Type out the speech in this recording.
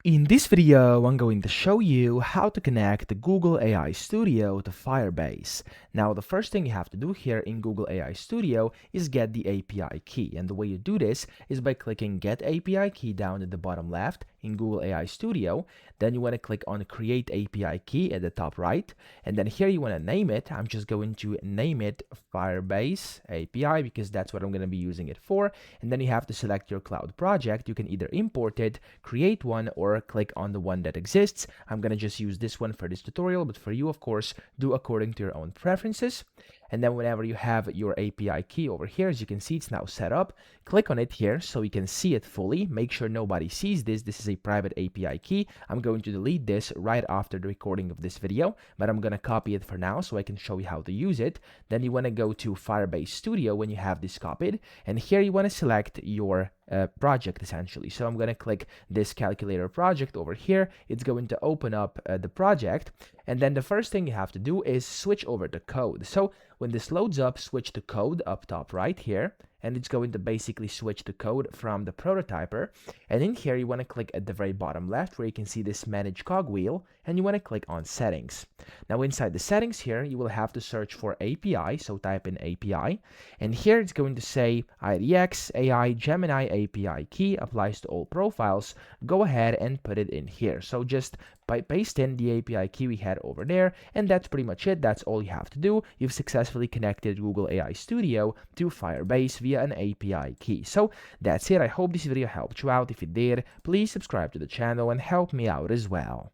In this video, I'm going to show you how to connect the Google AI Studio to Firebase. Now, the first thing you have to do here in Google AI Studio is get the API key. And the way you do this is by clicking Get API Key down at the bottom left in Google AI Studio. Then you want to click on Create API Key at the top right. And then here you want to name it. I'm just going to name it Firebase API because that's what I'm going to be using it for. And then you have to select your cloud project. You can either import it, create one, or click on the one that exists. I'm going to just use this one for this tutorial, but for you, of course, do according to your own preferences. And then whenever you have your API key over here, as you can see, it's now set up. Click on it here so you can see it fully. Make sure nobody sees this. This is a private API key. I'm going to delete this right after the recording of this video, but I'm going to copy it for now so I can show you how to use it. Then you want to go to Firebase Studio when you have this copied, and here you want to select your project essentially. So I'm going to click this calculator project over here. It's going to open up the project, and then the first thing you have to do is switch over to code. So when this loads up, switch to code up top right here, and it's going to basically switch to code from the prototyper. And in here, you want to click at the very bottom left where you can see this manage cogwheel, and you want to click on settings. Now inside the settings here, you will have to search for API, so type in API, and here it's going to say IDX AI Gemini API key applies to all profiles. Go ahead and put it in here. So just paste in the API key we had over there, and that's pretty much it. That's all you have to do. You've successfully connected Google AI Studio to Firebase via an API key. So that's it. I hope this video helped you out. If it did, please subscribe to the channel and help me out as well.